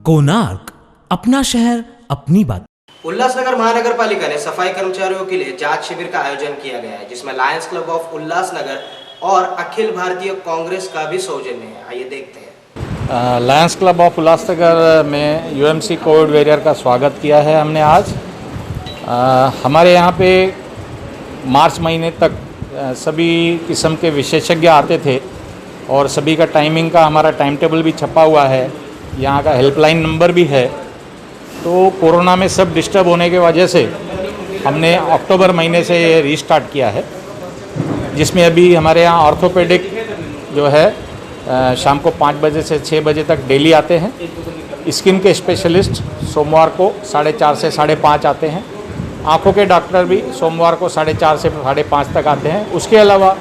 कोणार्क, अपना शहर अपनी बात। उल्लासनगर महानगर पालिका ने सफाई कर्मचारियों के लिए जांच शिविर का आयोजन किया गया है, जिसमें लायंस क्लब ऑफ उल्लासनगर और अखिल भारतीय कांग्रेस का भी सौजन्य है। आइए देखते हैं। लायंस क्लब ऑफ उल्लासनगर में यूएमसी कोविड वॉरियर का स्वागत किया है हमने आज। हमारे यहाँ पे मार्च महीने तक सभी किस्म के विशेषज्ञ आते थे और सभी का टाइमिंग का हमारा टाइम टेबल भी छपा हुआ है, यहाँ का हेल्पलाइन नंबर भी है। तो कोरोना में सब डिस्टर्ब होने की वजह से हमने अक्टूबर महीने से ये रीस्टार्ट किया है, जिसमें अभी हमारे यहाँ ऑर्थोपेडिक जो है शाम को 5 बजे से 6 बजे तक डेली आते हैं। स्किन के स्पेशलिस्ट सोमवार को 4:30 से 5:30 आते हैं। आँखों के डॉक्टर भी सोमवार को 4:30 से 5:30 तक आते हैं। उसके अलावा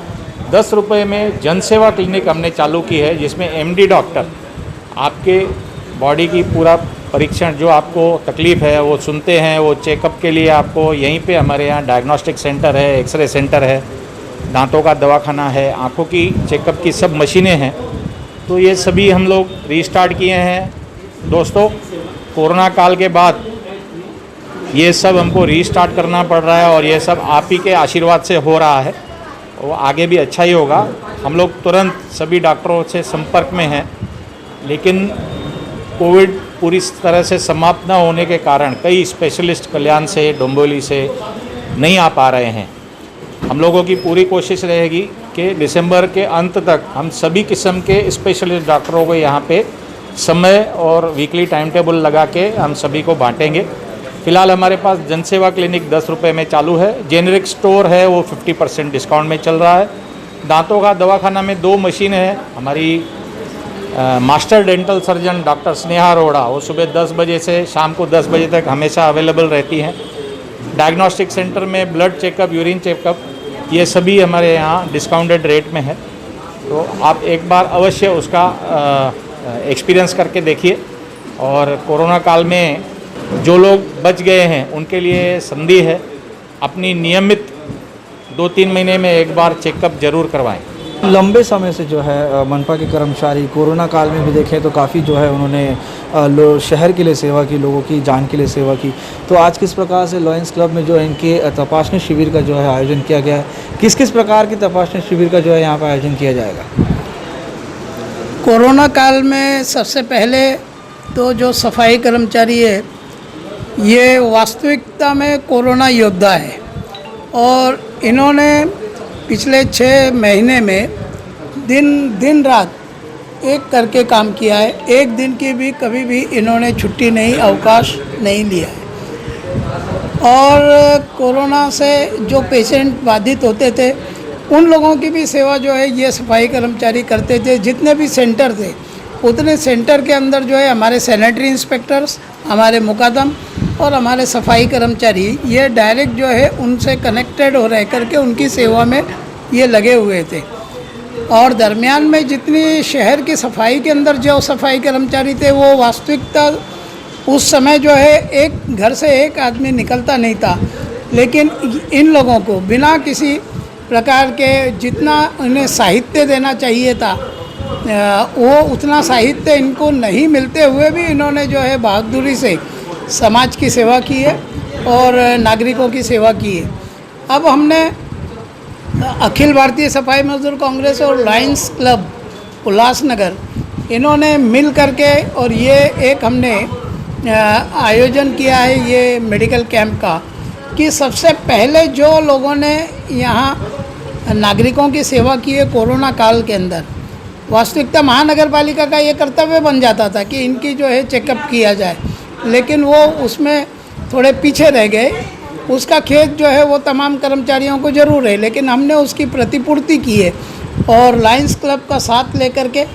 10 रुपये में जनसेवा क्लिनिक हमने चालू की है, जिसमें एमडी डॉक्टर आपके बॉडी की पूरा परीक्षण जो आपको तकलीफ़ है वो सुनते हैं। वो चेकअप के लिए आपको यहीं पे हमारे यहाँ डायग्नोस्टिक सेंटर है, एक्सरे सेंटर है, दांतों का दवाखाना है, आँखों की चेकअप की सब मशीनें हैं। तो ये सभी हम लोग रीस्टार्ट किए हैं। दोस्तों, कोरोना काल के बाद ये सब हमको रीस्टार्ट करना पड़ रहा है और ये सब आप ही के आशीर्वाद से हो रहा है। वो आगे भी अच्छा ही होगा। हम लोग तुरंत सभी डॉक्टरों से संपर्क में हैं, लेकिन कोविड पूरी तरह से समाप्त न होने के कारण कई स्पेशलिस्ट कल्याण से, डोंबिवली से नहीं आ पा रहे हैं। हम लोगों की पूरी कोशिश रहेगी कि दिसंबर के अंत तक हम सभी किस्म के स्पेशलिस्ट डॉक्टरों को यहाँ पे समय और वीकली टाइम टेबल लगा के हम सभी को बांटेंगे। फ़िलहाल हमारे पास जनसेवा क्लिनिक 10 रुपये में चालू है। जेनेरिक स्टोर है वो 50% डिस्काउंट में चल रहा है। दांतों का दवाखाना में 2 मशीन है। हमारी master dental surgeon doctor Sneha Arora वो सुबह 10 बजे से शाम को 10 बजे तक हमेशा अवेलेबल रहती हैं। डायग्नोस्टिक सेंटर में ब्लड चेकअप, यूरिन चेकअप, ये सभी हमारे यहाँ डिस्काउंटेड रेट में है। तो आप एक बार अवश्य उसका एक्सपीरियंस करके देखिए। और कोरोना काल में जो लोग बच गए हैं उनके लिए संधि है, अपनी नियमित 2-3 महीने में एक बार चेकअप जरूर करवाएं। लंबे समय से जो है मनपा के कर्मचारी कोरोना काल में भी देखें तो काफ़ी जो है उन्होंने शहर के लिए सेवा की, लोगों की जान के लिए सेवा की। तो आज किस प्रकार से लायंस क्लब में जो है इनके तपाशनी शिविर का जो है आयोजन किया गया है, किस किस प्रकार की तपाशनी शिविर का जो है यहाँ पर आयोजन किया जाएगा? कोरोना काल में सबसे पहले तो जो सफाई कर्मचारी है ये वास्तविकता में कोरोना योद्धा है और इन्होंने पिछले 6 महीने में दिन रात एक करके काम किया है। एक दिन की भी कभी भी इन्होंने छुट्टी नहीं, अवकाश नहीं लिया है। और कोरोना से जो पेशेंट बाधित होते थे उन लोगों की भी सेवा जो है ये सफाई कर्मचारी करते थे। जितने भी सेंटर थे उतने सेंटर के अंदर जो है हमारे सैनिटरी इंस्पेक्टर्स, हमारे मुकादम और हमारे सफाई कर्मचारी ये डायरेक्ट जो है उनसे कनेक्टेड हो रह करके उनकी सेवा में ये लगे हुए थे। और दरमियान में जितनी शहर की सफाई के अंदर जो सफाई कर्मचारी थे वो वास्तविकता उस समय जो है एक घर से एक आदमी निकलता नहीं था, लेकिन इन लोगों को बिना किसी प्रकार के जितना इन्हें साहित्य देना चाहिए था वो उतना साहित्य इनको नहीं मिलते हुए भी इन्होंने जो है बहादुरी से समाज की सेवा की है और नागरिकों की सेवा की है। अब हमने अखिल भारतीय सफाई मजदूर कांग्रेस और लायंस क्लब उल्लासनगर इन्होंने मिल करके और ये एक हमने आयोजन किया है ये मेडिकल कैंप का, कि सबसे पहले जो लोगों ने यहाँ नागरिकों की सेवा की है कोरोना काल के अंदर, वास्तविकता महानगर पालिका का ये कर्तव्य बन जाता था कि इनकी जो है चेकअप किया जाए, लेकिन वो उसमें थोड़े पीछे रह गए। उसका खेद जो है वो तमाम कर्मचारियों को ज़रूर है, लेकिन हमने उसकी प्रतिपूर्ति की है और लायंस क्लब का साथ लेकर के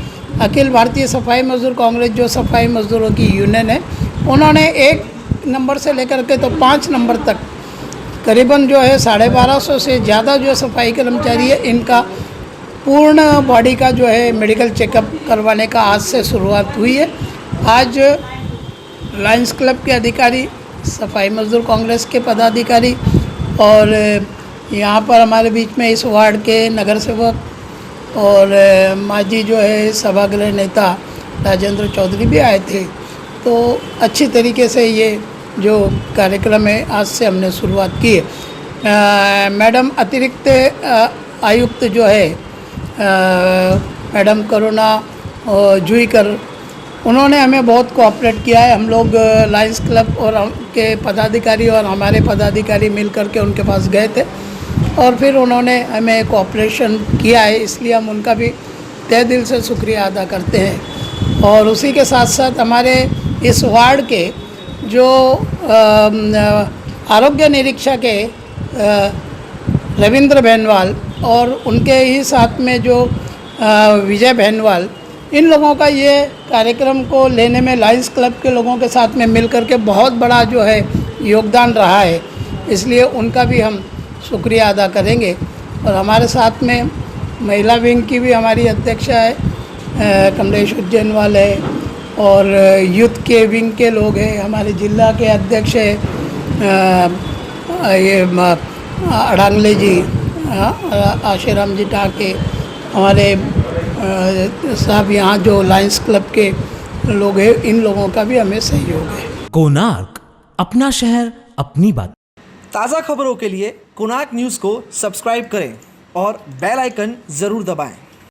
अखिल भारतीय सफाई मजदूर कांग्रेस जो सफाई मजदूरों की यूनियन है उन्होंने 1 नंबर से लेकर के तो 5 नंबर तक करीबन जो है 1250 से ज़्यादा जो सफाई कर्मचारी है इनका पूर्ण बॉडी का जो है मेडिकल चेकअप करवाने का आज से शुरुआत हुई है। आज लायंस क्लब के अधिकारी, सफाई मजदूर कांग्रेस के पदाधिकारी और यहाँ पर हमारे बीच में इस वार्ड के नगर सेवक और माजी जो है सभागृह नेता राजेंद्र चौधरी भी आए थे। तो अच्छी तरीके से ये जो कार्यक्रम है आज से हमने शुरुआत की है। मैडम अतिरिक्त आयुक्त जो है मैडम करुणा जुईकर, उन्होंने हमें बहुत कोऑपरेट किया है। हम लोग लायंस क्लब और के पदाधिकारी और हमारे पदाधिकारी मिल कर के उनके पास गए थे और फिर उन्होंने हमें कोऑपरेशन किया है, इसलिए हम उनका भी तहे दिल से शुक्रिया अदा करते हैं। और उसी के साथ साथ हमारे इस वार्ड के जो आरोग्य निरीक्षक है रविंद्र बेनवाल और उनके ही साथ में जो विजय बेनवाल, इन लोगों का ये कार्यक्रम को लेने में लायंस क्लब के लोगों के साथ में मिल कर के बहुत बड़ा जो है योगदान रहा है, इसलिए उनका भी हम शुक्रिया अदा करेंगे। और हमारे साथ में महिला विंग की भी हमारी अध्यक्षा है कमलेश उज्जैनवाल है और यूथ के विंग के लोग हैं, हमारे जिला के अध्यक्ष है ये अड़ांगले जी, आशीराम जी टाके, हमारे साहब यहाँ जो लायंस क्लब के लोग हैं, इन लोगों का भी हमें सहयोग है। कोणार्क, अपना शहर अपनी बात। ताज़ा खबरों के लिए कोणार्क न्यूज़ को सब्सक्राइब करें और बेल आइकन ज़रूर दबाएं।